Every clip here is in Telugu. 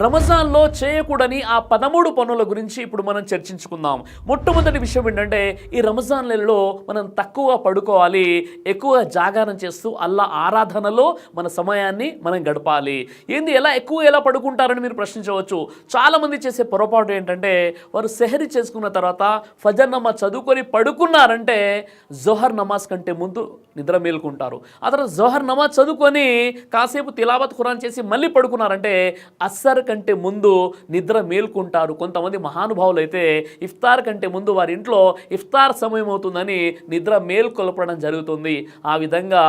రమజాన్లో చేయకూడని ఆ 13 పనుల గురించి ఇప్పుడు మనం చర్చించుకుందాం. మొట్టమొదటి విషయం ఏంటంటే ఈ రమజాన్ నెలలో మనం తక్కువ పడుకోవాలి, ఎక్కువ జాగారం చేస్తూ అల్లా ఆరాధనలో మన సమయాన్ని మనం గడపాలి. ఎలా పడుకుంటారని మీరు ప్రశ్నించవచ్చు. చాలామంది చేసే పొరపాటు ఏంటంటే వారు సెహరీ చేసుకున్న తర్వాత ఫజర్ నమాజ్ చదువుకొని పడుకున్నారంటే జోహర్ నమాజ్ కంటే ముందు నిద్ర మేలుకుంటారు. ఆ తర్వాత జోహర్ నమాజ్ చదువుకొని కాసేపు తిలావత్ ఖురాన్ చేసి మళ్ళీ పడుకున్నారంటే అస్సర్ కంటే ముందు నిద్ర మేల్కుంటారు. కొంతమంది మహానుభావులు అయితే ఇఫ్తార్ కంటే ముందు వారి ఇంట్లో ఇఫ్తార్ సమయం అవుతుందని నిద్ర మేల్కొల్పడం జరుగుతుంది. ఆ విధంగా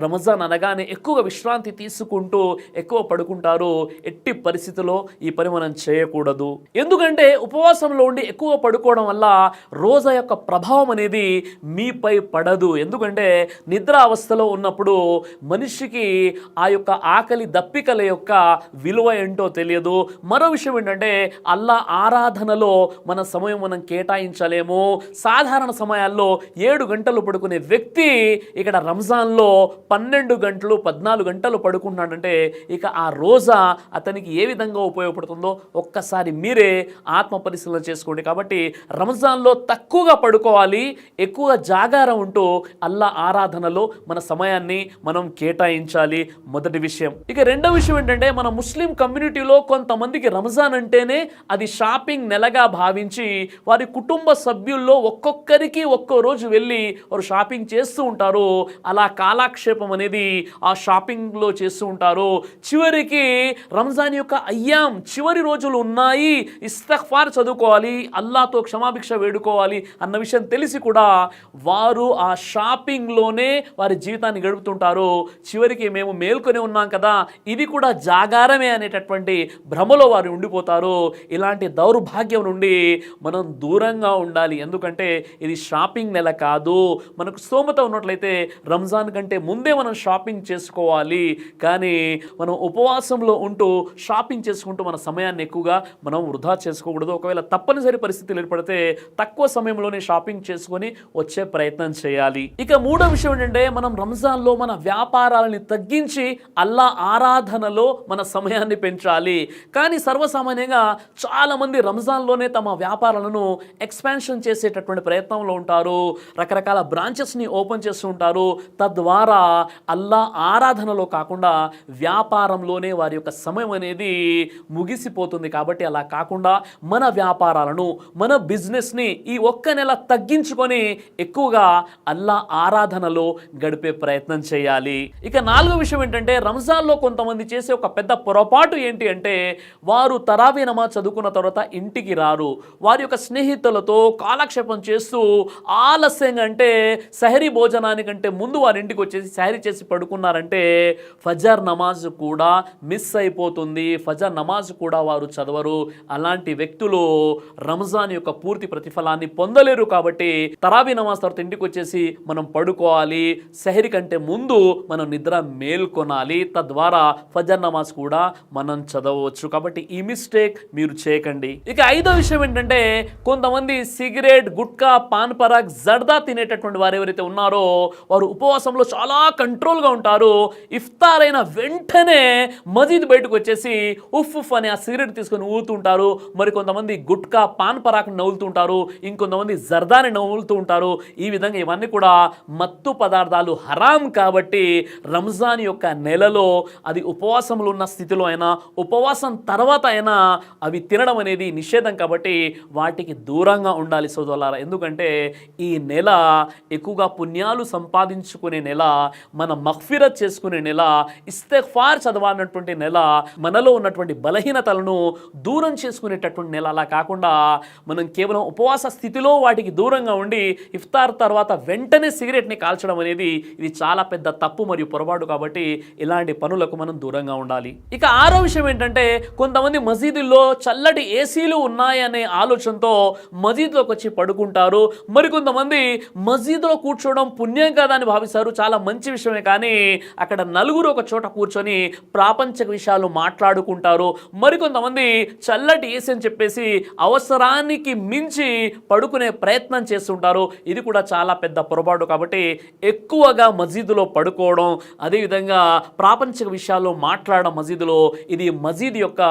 రమజాన్ అనగానే ఎక్కువ విశ్రాంతి తీసుకుంటూ ఎక్కువ పడుకుంటారు. ఎట్టి పరిస్థితుల్లో ఈ పని మనం చేయకూడదు. ఎందుకంటే ఉపవాసంలో ఉండి ఎక్కువ పడుకోవడం వల్ల రోజా యొక్క ప్రభావం అనేది మీపై పడదు. ఎందుకంటే నిద్ర అవస్థలో ఉన్నప్పుడు మనిషికి ఆ యొక్క ఆకలి దప్పికల యొక్క విలువ ఏంటో తెలియదు. మరో విషయం ఏంటంటే అల్లా ఆరాధనలో మన సమయం మనం కేటాయించలేము. సాధారణ సమయాల్లో 7 గంటలు పడుకునే వ్యక్తి ఇక్కడ రంజాన్లో 12 గంటలు 14 గంటలు పడుకున్నాడంటే ఇక ఆ రోజా అతనికి ఏ విధంగా ఉపయోగపడుతుందో ఒక్కసారి మీరే ఆత్మ పరిశీలన చేసుకోండి. కాబట్టి రంజాన్లో తక్కువగా పడుకోవాలి, ఎక్కువగా జాగారం ఉంటూ అల్లా ఆరాధనలో మన సమయాన్ని మనం కేటాయించాలి. మొదటి విషయం. ఇక రెండో విషయం ఏంటంటే మన ముస్లిం కమ్యూనిటీలో కొంతమందికి రంజాన్ అంటేనే అది షాపింగ్ నెలగా భావించి వారి కుటుంబ సభ్యుల్లో ఒక్కొక్కరికి ఒక్కో రోజు వెళ్ళి వారు షాపింగ్ చేస్తూ ఉంటారు. అలా కాలక్షేపం అనేది ఆ షాపింగ్లో చేస్తూ ఉంటారు. చివరికి రంజాన్ యొక్క అయ్యాం చివరి రోజులు ఉన్నాయి, ఇస్తగ్ఫార్ చదువుకోవాలి, అల్లాతో క్షమాభిక్ష వేడుకోవాలి అన్న విషయం తెలిసి కూడా వారు ఆ షాపింగ్లోనే వారి జీవితాన్ని గడుపుతుంటారు. చివరికి మేము మేల్కొని ఉన్నాం కదా, ఇది కూడా జాగారమే అనేటటువంటి భ్రమలో వారు ఉండిపోతారు. ఇలాంటి దౌర్భాగ్యం నుండి మనం దూరంగా ఉండాలి. ఎందుకంటే ఇది షాపింగ్ నెల కాదు. మనకు స్తోమత ఉన్నట్లయితే రంజాన్ కంటే ముందే మనం షాపింగ్ చేసుకోవాలి. కానీ మనం ఉపవాసంలో ఉంటూ షాపింగ్ చేసుకుంటూ మన సమయాన్ని ఎక్కువగా మనం వృధా చేసుకోకూడదు. ఒకవేళ తప్పనిసరి పరిస్థితులు ఏర్పడితే తక్కువ సమయంలోనే షాపింగ్ చేసుకొని వచ్చే ప్రయత్నం చేయాలి. ఇక మూడో విషయం ఏంటంటే మనం రంజాన్లో మన వ్యాపారాలని తగ్గించి అల్లా ఆరాధనలో మన సమయాన్ని పెంచాలి. కానీ సర్వసామాన్యంగా చాలామంది రంజాన్లోనే తమ వ్యాపారాలను ఎక్స్పాన్షన్ చేసేటటువంటి ప్రయత్నంలో ఉంటారు. రకరకాల బ్రాంచెస్ని ఓపెన్ చేస్తూ ఉంటారు. తద్వారా అల్లా ఆరాధనలో కాకుండా వ్యాపారంలోనే వారి యొక్క సమయం అనేది ముగిసిపోతుంది. కాబట్టి అలా కాకుండా మన వ్యాపారాలను మన బిజినెస్ని ఈ ఒక్క నెల తగ్గించుకొని ఎక్కువగా అల్లా ఆరాధనలో గడిపే ప్రయత్నం చేయాలి. ఇక నాలుగో విషయం ఏంటంటే రంజాన్లో కొంతమంది చేసే ఒక పెద్ద పొరపాటు ఏంటి అంటే వారు తరావీ నమాజ్ చదువుకున్న తర్వాత ఇంటికి రారు. వారి యొక్క స్నేహితులతో కాలక్షేపం చేస్తూ ఆలస్యంగా అంటే సహరీ భోజనానికంటే ముందు వారి ఇంటికి వచ్చేసి సహరీ చేసి పడుకున్నారంటే ఫజర్ నమాజ్ కూడా మిస్ అయిపోతుంది. ఫజర్ నమాజ్ కూడా వారు చదవరు. అలాంటి వ్యక్తులు రంజాన్ యొక్క పూర్తి ప్రతిఫలాన్ని పొందలేరు. కాబట్టి తరావీ నమాజ్ తర్వాత ఇంటికి వచ్చేసి మనం పడుకోవాలి. సహరీ కంటే ముందు మనం నిద్ర మేల్కొనాలి. తద్వారా ఫజర్ నమాజ్ కూడా మనం చదవచ్చు. కాబట్టి ఈ మిస్టేక్ మీరు చేయకండి. ఇక ఐదో విషయం ఏంటంటే కొంతమంది సిగరెట్, గుట్కా, పాన్ పరాగ్, జర్దా తినేటటువంటి వారు ఎవరైతే ఉన్నారో వారు ఉపవాసంలో చాలా కంట్రోల్గా ఉంటారు. ఇఫ్తార్ అయిన వెంటనే మజీద్ బయటకు వచ్చేసి ఉఫ్ ఉఫ్ అని ఆ సిగరెట్ తీసుకొని ఊగుతుంటారు. మరి కొంతమంది గుట్కా, పాన్ పరాగ్ని నవ్వులుతుంటారు. ఇంకొంతమంది జర్దాని నవ్వులుతూ ఉంటారు. ఈ విధంగా ఇవన్నీ కూడా మత్తు పదార్థాలు హరాం. కాబట్టి రంజాన్ యొక్క నెలలో అది ఉపవాసంలో ఉన్న స్థితిలో అయినా ఉపవాసం తర్వాత అయినా అవి తినడం అనేది నిషేధం. కాబట్టి వాటికి దూరంగా ఉండాలి సోదరులారా. ఎందుకంటే ఈ నెల ఎక్కువగా పుణ్యాలు సంపాదించుకునే నెల, మన మగ్ఫిరత్ చేసుకునే నెల, ఇస్తగ్ఫార్ చదవాలన్నటువంటి నెల, మనలో ఉన్నటువంటి బలహీనతలను దూరం చేసుకునేటటువంటి నెల. అలా కాకుండా మనం కేవలం ఉపవాస స్థితిలో వాటికి దూరంగా ఉండి ఇఫ్తార్ తర్వాత వెంటనే సిగరెట్ని కాల్చడం అనేది ఇది చాలా పెద్ద తప్పు మరియు పొరపాటు. కాబట్టి ఇలాంటి పనులకు మనం దూరంగా ఉండాలి. ఇక ఆరో విషయం ఏంటంటే కొంతమంది మసీదుల్లో చల్లటి ఏసీలు ఉన్నాయనే ఆలోచనతో మసీదులోకి వచ్చి పడుకుంటారు. మరికొంతమంది మసీదులో కూర్చోవడం పుణ్యం కదా అని భావిస్తారు. చాలా మంచి విషయమే. కానీ అక్కడ నలుగురు ఒక చోట కూర్చొని ప్రాపంచిక విషయాలు మాట్లాడుకుంటారు. మరికొంతమంది చల్లటి ఏసీ అని చెప్పేసి అవసరానికి మించి పడుకునే ప్రయత్నం చేస్తుంటారు. ఇది కూడా చాలా పెద్ద పొరపాటు. కాబట్టి ఎక్కువగా మసీదులో పడుకోవడం, అదేవిధంగా ప్రాపంచిక విషయాల్లో మాట్లాడడం మసీదులో, ఇది మసీదు మసీదు యొక్క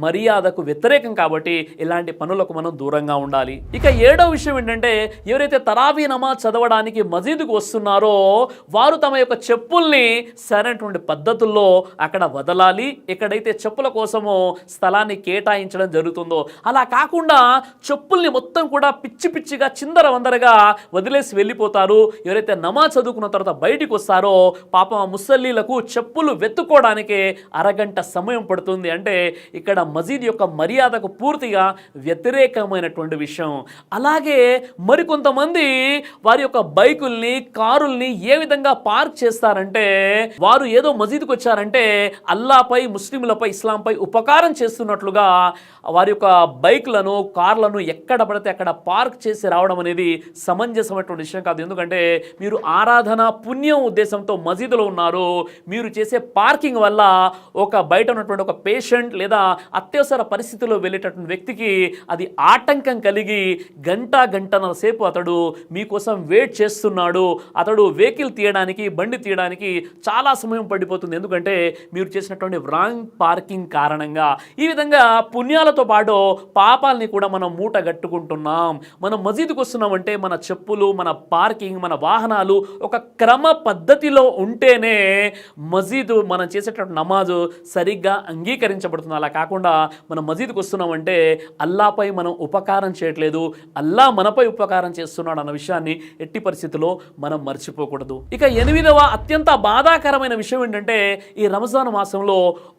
మర్యాదకు వ్యతిరేకం కాబట్టి ఇలాంటి పనులకు మనం దూరంగా ఉండాలి. ఇక 7వ విషయం ఏంటంటే, ఎవరైతే తరావీ నమాజ్ చదవడానికి మసీదుకు వస్తున్నారో వారు తమ యొక్క చెప్పుల్ని సరైనటువంటి పద్ధతుల్లో అక్కడ వదలాలి. ఎక్కడైతే చెప్పుల కోసమో స్థలాన్ని కేటాయించడం జరుగుతుందో అలా కాకుండా చెప్పుల్ని మొత్తం కూడా పిచ్చి పిచ్చిగా చిందర వందరగా వదిలేసి వెళ్ళిపోతారు. ఎవరైతే నమాజ్ చదువుకున్న తర్వాత బయటికి వస్తారో పాపం ముసల్లీలకు చెప్పులు వెతుక్కోవడానికే అరగంట సమయం పడుతుంది. అంటే ఇక్కడ మసీద్ యొక్క మర్యాదకు పూర్తిగా వ్యతిరేకమైనటువంటి విషయం. అలాగే మరికొంతమంది వారి యొక్క బైకుల్ని కారుల్ని ఏ విధంగా పార్క్ చేస్తారంటే, వారు ఏదో మసీదుకు వచ్చారంటే అల్లాపై ముస్లింలపై ఇస్లాంపై ఉపకారం చేస్తున్నట్లుగా వారి యొక్క బైక్లను కార్లను ఎక్కడ పడితే అక్కడ పార్క్ చేసి రావడం అనేది సమంజసమైనటువంటి విషయం కాదు. ఎందుకంటే మీరు ఆరాధన పుణ్యం ఉద్దేశంతో మసీదులో ఉన్నారు. మీరు చేసే పార్కింగ్ వల్ల ఒక బయట ఉన్నటువంటి ఒక పేషెంట్ లేదా అత్యవసర పరిస్థితిలో వెళ్ళేటటువంటి వ్యక్తికి అది ఆటంకం కలిగి గంటన్నర సేపు అతడు మీకోసం వెయిట్ చేస్తున్నాడు. అతడు వెహికల్ తీయడానికి బండి తీయడానికి చాలా సమయం పడిపోతుంది. ఎందుకంటే మీరు చేసినటువంటి రాంగ్ పార్కింగ్ కారణంగా. ఈ విధంగా పుణ్యాలతో పాటు పాపాలని కూడా మనం మూట గట్టుకుంటున్నాం. మనం మసీదుకు వస్తున్నామంటే మన చెప్పులు, మన పార్కింగ్, మన వాహనాలు ఒక క్రమ పద్ధతిలో ఉంటేనే మసీదు మనం చేసేటటువంటి నమాజు సరిగ్గా అంగీకరించబడుతుంది. అలా కాకుండా మనం మసీదుకు వస్తున్నామంటే అల్లాపై మనం ఉపకారం చేయట్లేదు, అల్లా మనపై ఉపకారం చేస్తున్నాడు అన్న విషయాన్ని ఎట్టి పరిస్థితుల్లో మనం మర్చిపోకూడదు. ఇక 8వ అత్యంత బాధాకరమైన విషయం ఏంటంటే, ఈ రంజాన్ మాసంలో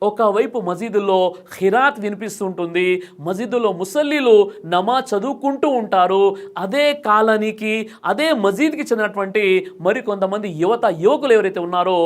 ఒకవైపు మసీదుల్లో ఖిరాత్ వినిపిస్తుంటుంది, మసీదుల్లో ముసల్లీలు నమాజ్ చదువుకుంటూ ఉంటారు. అదే కాలనీకి అదే మసీద్కి చెందినటువంటి మరికొంతమంది యువకులు ఎవరైతే ఉన్నారో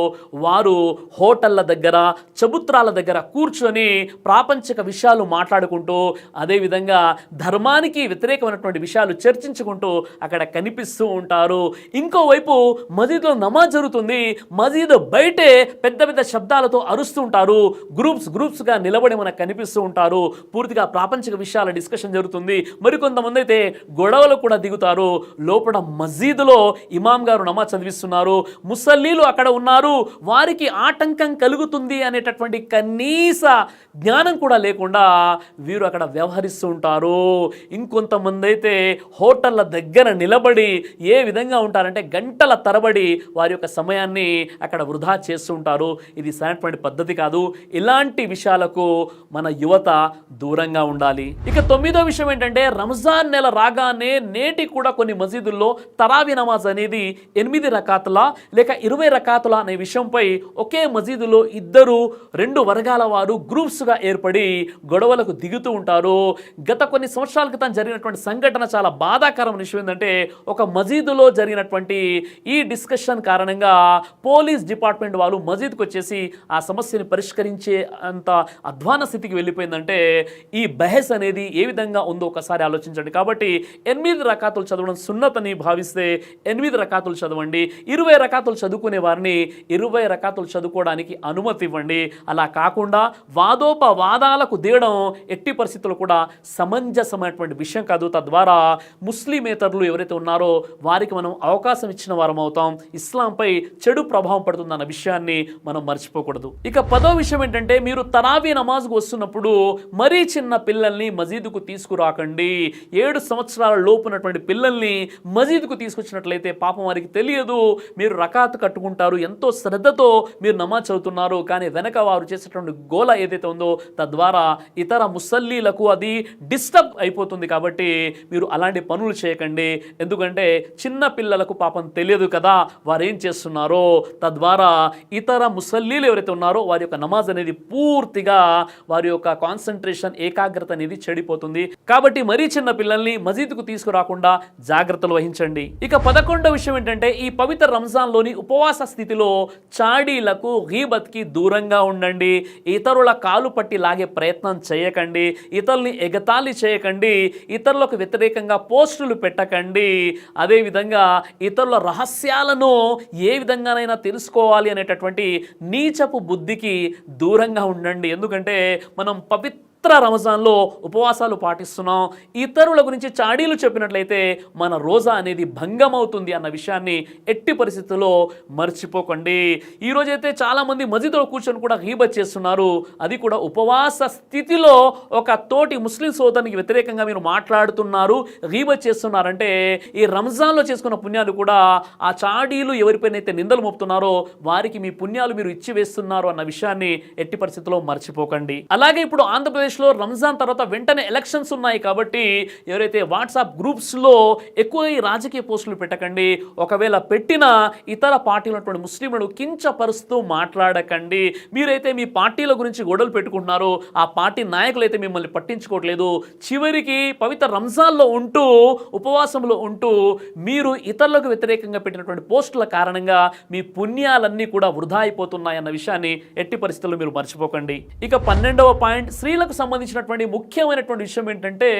వారు హోటళ్ల దగ్గర చబుత్రాల దగ్గర కూర్చొని ప్రాపంచిక విషయాలు మాట్లాడుకుంటూ అదేవిధంగా ధర్మానికి వ్యతిరేకమైనటువంటి విషయాలు చర్చించుకుంటూ అక్కడ కనిపిస్తూ ఉంటారు. ఇంకోవైపు మసీదులో నమాజ్ జరుగుతుంది, మసీదు బయటే పెద్ద పెద్ద శబ్దాలతో అరుస్తూ ఉంటారు, గ్రూప్స్గా నిలబడి మనకు కనిపిస్తూ ఉంటారు. పూర్తిగా ప్రాపంచిక విషయాల డిస్కషన్ జరుగుతుంది. మరికొంతమంది అయితే గొడవలు కూడా దిగుతారు. లోపల మసీదులో ఇమాం గారు నమాజ్ చదివిస్తున్నారు, ముసల్లీలు అక్కడ ఉన్నారు, వారికి ఆటంకం కలుగుతుంది అనేటటువంటి కనీస జ్ఞానం కూడా లేకుండా వీరు అక్కడ వ్యవహరిస్తూ ఉంటారు. ఇంకొంతమంది అయితే హోటళ్ల దగ్గర నిలబడి ఏ విధంగా ఉంటారంటే గంటల తరబడి వారి యొక్క సమయాన్ని అక్కడ వృధా చేస్తూ ఉంటారు. ఇది సరైనటువంటి పద్ధతి కాదు. ఇలాంటి విషయాలకు మన యువత దూరంగా ఉండాలి. ఇక 9వ విషయం ఏంటంటే, రంజాన్ నెల రాగానే నేటి కూడా కొన్ని మసీదుల్లో తరావీ నమాజ్ అనేది 8 రకాతుల లేక 20 రకాతుల అనే విషయంపై ఒకే మసీదులో 2 వర్గాల వారు గ్రూప్స్గా ఏర్పడి గొడవలకు దిగుతూ ఉంటారు. గత కొన్ని సంవత్సరాల క్రితం జరిగినటువంటి సంఘటన చాలా బాధాకరమైన విషయం ఏంటంటే, ఒక మసీదులో జరిగినటువంటి ఈ డిస్కషన్ కారణంగా పోలీస్ డిపార్ట్మెంట్ వాళ్ళు మసీద్కి వచ్చేసి ఆ సమస్యని పరిష్కరించే అంత అధ్వాన స్థితికి వెళ్ళిపోయిందంటే ఈ బహస్ అనేది ఏ విధంగా ఉందో ఒకసారి ఆలోచించండి. కాబట్టి 8 రకాతులు చదవడం సున్నతని భావిస్తే 8 రకాతులు చదవండి. 20 రకాతులు చదువుకునే వారిని 20 రకాతులు చదువుకోవడానికి అనుమతి ఇవ్వండి. అలా కాకుండా వాదోపవాదాలకు దిగడం ఎట్టి పరిస్థితుల్లో కూడా సమంజసమైనటువంటి విషయం కాదు. తద్వారా ముస్లిమేతరులు ఎవరైతే ఉన్నారో వారికి మనం అవకాశం ఇచ్చిన వారం అవుతాం. ఇస్లాంపై చెడు ప్రభావం పడుతుందన్న విషయాన్ని మనం మర్చిపోకూడదు. ఇక 10వ విషయం ఏంటంటే, మీరు తరావీ నమాజ్కు వస్తున్నప్పుడు మరీ చిన్న పిల్లల్ని మసీదుకు తీసుకురాకండి. 7 సంవత్సరాల లోపు ఉన్నటువంటి పిల్లల్ని మసీదుకు తీసుకొచ్చినట్లయితే పాపం వారికి తెలియదు, మీరు రకాత్ కట్టుకుంటారు, ఎంతో శ్రద్ధతో మీరు నమాజ్ చదువుతున్నారు, కానీ వెనక వారు చేసేటువంటి గోల ఏదైతే ఉందో తద్వారా ఇతర ముసల్లీలకు అది డిస్టర్బ్ అయిపోతుంది. కాబట్టి మీరు అలాంటి పనులు చేయకండి. ఎందుకంటే చిన్న పిల్లలకు పాపం తెలియదు కదా వారు ఏం చేస్తున్నారో. తద్వారా ఇతర ముసల్లీలు ఎవరైతే ఉన్నారో వారి యొక్క నమాజ్ అనేది పూర్తిగా వారి యొక్క కాన్సన్ట్రేషన్ ఏకాగ్రత అనేది చెడిపోతుంది. కాబట్టి మరీ చిన్న పిల్లల్ని మసీదుకు తీసుకురాకుండా జాగ్రత్తలు వహించండి. ఇక 11వ విషయం ఏంటంటే, ఈ పవిత్ర రంజాన్లోని ఉపవాస స్థితిలో చాడీలకు గీబత్కి దూరంగా ఉండండి. ఇతరుల కాలు పట్టి లాగే ప్రయత్నం చేయకండి, ఇతరుల్ని ఎగతాళి చేయకండి, ఇతరులకు వ్యతిరేకంగా పోస్టులు పెట్టకండి. అదేవిధంగా ఇతరుల రహస్యాలను ఏ విధంగానైనా తెలుసుకోవాలి అనేటటువంటి నీచపు బుద్ధికి దూరంగా ఉండండి. ఎందుకంటే మనం పవిత్ర రంజాన్లో ఉపవాసాలు పాటిస్తున్నాం, ఇతరుల గురించి చాడీలు చెప్పినట్లయితే మన రోజా అనేది భంగం అవుతుంది అన్న విషయాన్ని ఎట్టి పరిస్థితుల్లో మర్చిపోకండి. ఈరోజైతే చాలామంది మస్జిద్లో కూర్చొని కూడా గీబత్ చేస్తున్నారు. అది కూడా ఉపవాస స్థితిలో ఒక తోటి ముస్లిం సోదరునికి వ్యతిరేకంగా మీరు మాట్లాడుతున్నారు, గీబత్ చేస్తున్నారంటే ఈ రంజాన్లో చేసుకున్న పుణ్యాలు కూడా ఆ చాడీలు ఎవరిపైనైతే నిందలు మోపుతున్నారో వారికి మీ పుణ్యాలు మీరు ఇచ్చివేస్తున్నారు అన్న విషయాన్ని ఎట్టి పరిస్థితుల్లో మర్చిపోకండి. అలాగే ఇప్పుడు ఆంధ్రప్రదేశ్లో రంజాన్ తర్వాత వెంటనే ఎలక్షన్స్ ఉన్నాయి కాబట్టి ఎవరైతే వాట్సాప్ గ్రూప్స్లో ఎక్కువ ఈ రాజకీయ పోస్టులు పెట్టకండి. ఒకవేళ పెట్టినా ఇతర పార్టీలు ఉన్నటువంటి ముస్లింలను కించపరుస్తూ మాట్లాడకండి. మీరైతే మీ పార్టీల గురించి గొడవలు పెట్టుకుంటున్నారు, ఆ పార్టీ నాయకులు అయితే మిమ్మల్ని పట్టించుకోవట్లేదు. చివరికి పవిత్ర రంజాన్లో ఉంటూ ఉపవాసంలో ఉంటూ మీరు ఇతరులకు వ్యతిరేకంగా పెట్టినటువంటి పోస్టుల కారణంగా మీ పుణ్యాలన్నీ కూడా వృధా అయిపోతున్నాయన్న విషయాన్ని ఎట్టి పరిస్థితుల్లో మీరు మర్చిపోకండి. ఇక 12వ పాయింట్, స్త్రీలకు సంబంధించినటువంటి ముఖ్యమైనటువంటి విషయం ఏంటంటే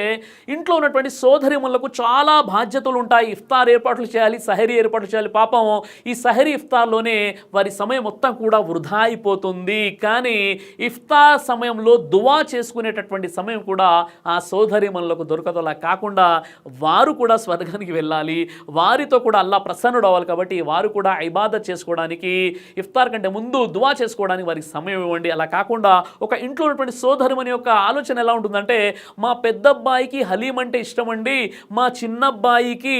ఇంట్లో ఉన్నటువంటి సోదరిమణులకు చాలా బాధ్యతలు ఉంటాయి. ఇఫ్తార్ ఏర్పాట్లు చేయాలి, సహరీ ఏర్పాట్లు చేయాలి. పాపం ఈ సహరీ ఇఫ్తార్లోనే వారి సమయం మొత్తం కూడా వృధా అయిపోతుంది. కానీ ఇఫ్తార్ సమయంలో దువా చేసుకునేటటువంటి సమయం కూడా ఆ సోదరిమణులకు దొరకదు. అలా కాకుండా వారు కూడా స్వర్గానికి వెళ్ళాలి, వారితో కూడా అల్లా ప్రసన్నుడు అవ్వాలి. కాబట్టి వారు కూడా ఇబాదత్ చేసుకోవడానికి ఇఫ్తార్ కంటే ముందు దువా చేసుకోవడానికి వారికి సమయం ఇవ్వండి. అలా కాకుండా ఒక ఇంట్లో ఉన్నటువంటి సోదరిమణి యొక్క ఆలోచన ఎలా ఉంటుందంటే, మా పెద్దబ్బాయికి హలీం అంటే ఇష్టం అండి, మా చిన్నబ్బాయికి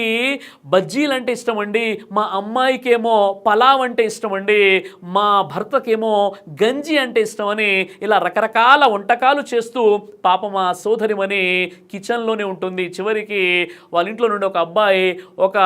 బజ్జీలు అంటే ఇష్టం అండి, మా అమ్మాయికేమో పలావ్ అంటే ఇష్టం అండి, మా భర్తకేమో గంజి అంటే ఇష్టం అని ఇలా రకరకాల వంటకాలు చేస్తూ పాపం మా సోదరిమణి కిచెన్లోనే ఉంటుంది. చివరికి వాళ్ళ ఇంట్లో నుండి ఒక అబ్బాయి ఒక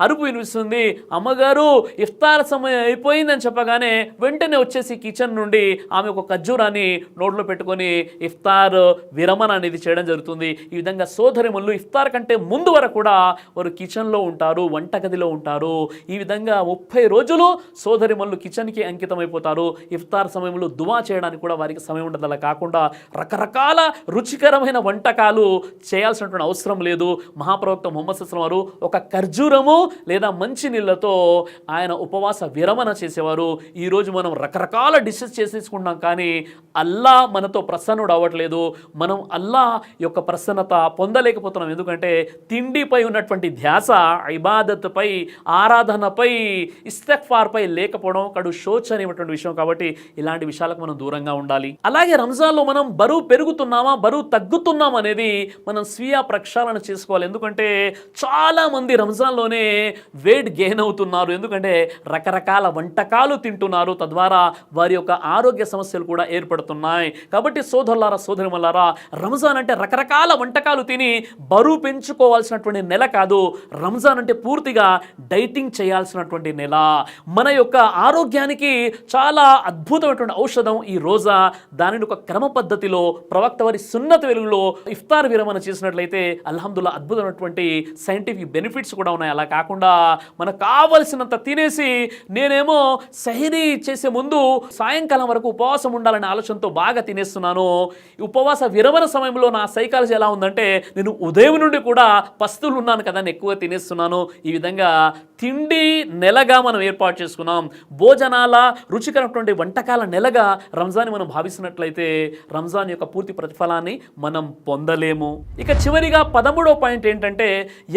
అరుపు వినిపిస్తుంది, అమ్మగారు ఇఫ్తార్ సమయం అయిపోయిందని చెప్పగానే వెంటనే వచ్చేసి కిచెన్ నుండి ఆమె ఒక ఖర్జూరాన్ని నోట్లో పెట్టుకొని ఇఫ్తార్ విరమణ అనేది చేయడం జరుగుతుంది. ఈ విధంగా సోదరిమణులు ఇఫ్తార్ కంటే ముందు వరకు కూడా వారు కిచెన్లో ఉంటారు, వంటగదిలో ఉంటారు. ఈ విధంగా 30 రోజులు సోదరిమణులు కిచెన్కి అంకితం అయిపోతారు. ఇఫ్తార్ సమయంలో దువా చేయడానికి కూడా వారికి సమయం ఉండదు. అలా కాకుండా రకరకాల రుచికరమైన వంటకాలు చేయాల్సినటువంటి అవసరం లేదు. మహాప్రవక్త ముహమ్మద్ సల్లల్లాహు అలైహి వసల్లం వారు ఒక ఖర్జూరము లేదా మంచి నీళ్ళతో ఆయన ఉపవాస విరమణ చేసేవారు. ఈరోజు మనం రకరకాల డిషెస్ చేసేసుకుంటాం, కానీ అల్లా మనతో ప్రసన్నుడు అవ్వట్లేదు. మనం అల్లా యొక్క ప్రసన్నత పొందలేకపోతున్నాం. ఎందుకంటే తిండిపై ఉన్నటువంటి ధ్యాస ఇబాదత్పై, ఆరాధనపై, ఇస్తిగ్ఫార్పై లేకపోవడం కడు శోచనీయమైనటువంటి విషయం. కాబట్టి ఇలాంటి విషయాలకు మనం దూరంగా ఉండాలి. అలాగే రంజాన్లో మనం బరువు పెరుగుతున్నామా, బరువు తగ్గుతున్నామా అనేది మనం స్వీయ ప్రక్షాళన చేసుకోవాలి. ఎందుకంటే చాలామంది రంజాన్లోనే వెయిట్ గెయిన్ అవుతున్నారు. ఎందుకంటే రకరకాల వంటకాలు తింటున్నారు, తద్వారా వారి యొక్క ఆరోగ్య సమస్యలు కూడా ఏర్పడుతున్నాయి. కాబట్టి సోదరులారా, సోదరిమణులారా, రంజాన్ అంటే రకరకాల వంటకాలు తిని బరువు పెంచుకోవాల్సినటువంటి నెల కాదు. రంజాన్ అంటే పూర్తిగా డైటింగ్ చేయాల్సినటువంటి నెల. మన యొక్క ఆరోగ్యానికి చాలా అద్భుతమైనటువంటి ఔషధం ఈ రోజా. దానిని ఒక క్రమ పద్ధతిలో ప్రవక్త వారి సున్నత వెలుగులో ఇఫ్తార్ విరమణ చేసినట్లయితే అల్హమ్దుల్లా అద్భుతమైనటువంటి సైంటిఫిక్ బెనిఫిట్స్ కూడా ఉన్నాయి. అలా కాకుండా మనకు కావలసినంత తినేసి నేనేమో సహరీ చేసే ముందు సాయంకాలం వరకు ఉపవాసం ఉండాలనే ఆలోచనతో బాగా తినేస్తున్నాను. ఉపవాస విరమణ సమయంలో నా సైకాలజీ ఎలా ఉందంటే, నేను ఉదయం నుండి కూడా పస్తులు ఉన్నాను కదా అని ఎక్కువ తినేస్తున్నాను. ఈ విధంగా తిండి నెలగా మనం ఏర్పాటు చేసుకున్నాం. భోజనాల రుచికరమైనటువంటి వంటకాల నెలగా రంజాన్ మనం భావిస్తున్నట్లయితే రంజాన్ యొక్క పూర్తి ప్రతిఫలాన్ని మనం పొందలేము. ఇక చివరిగా 13వ పాయింట్ ఏంటంటే,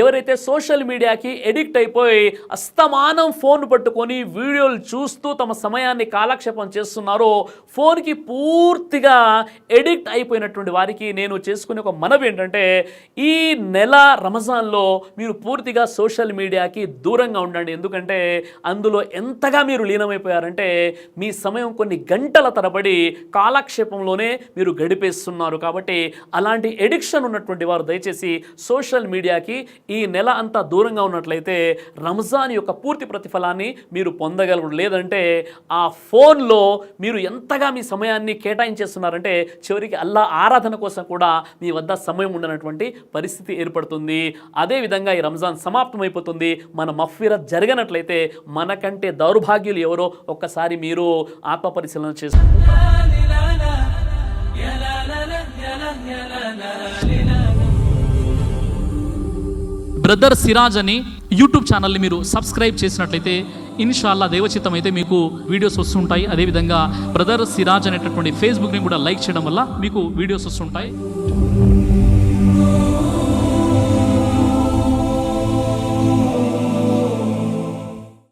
ఎవరైతే సోషల్ మీడియాకి ఎడిక్ట్ అయిపోయి అస్తమానం ఫోన్ పట్టుకొని వీడియోలు చూస్తూ తమ సమయాన్ని కాలక్షేపం చేస్తున్నారో, ఫోన్కి పూర్తిగా ఎడిక్ట్ అయిపోయినటువంటి వారికి నేను చేసుకునే ఒక మనవి ఏంటంటే, ఈ నెల రంజాన్లో మీరు పూర్తిగా సోషల్ మీడియాకి దూరంగా ఉండండి. ఎందుకంటే అందులో ఎంతగా మీరు లీనమైపోయారంటే మీ సమయం కొన్ని గంటల తరబడి కాలక్షేపంలోనే మీరు గడిపేస్తున్నారు. కాబట్టి అలాంటి ఎడిక్షన్ ఉన్నటువంటి వారు దయచేసి సోషల్ మీడియాకి ఈ నెల అంతా దూరంగా ఉన్నట్లయితే రంజాన్ యొక్క పూర్తి ప్రతిఫలాన్ని మీరు పొందగలరు. లేదంటే ఆ ఫోన్లో మీరు ఎంతగా మీ సమయాన్ని కేటాయించేస్తున్నారంటే చివరికి అల్లా ఆరాధన కోసం కూడా మీ వద్ద సమయం ఉండనటువంటి పరిస్థితి ఏర్పడుతుంది. అదేవిధంగా ఈ రంజాన్ సమాప్తమైపోతుంది. మన మఫ్ఫిరత్ జరగనట్లయితే మనకంటే దౌర్భాగ్యులు ఎవరో ఒక్కసారి మీరు ఆత్మ పరిశీలన చేసుకోండి. బ్రదర్ సిరాజ్ అని యూట్యూబ్ ఛానల్ని మీరు సబ్స్క్రైబ్ చేసినట్లయితే ఇన్షాల్లా దేవచిత్తం అయితే మీకు వీడియోస్ వస్తుంటాయి. అదేవిధంగా బ్రదర్ సిరాజ్ అనేటటువంటి ఫేస్బుక్ని కూడా లైక్ చేయడం వల్ల మీకు వీడియోస్ వస్తుంటాయి.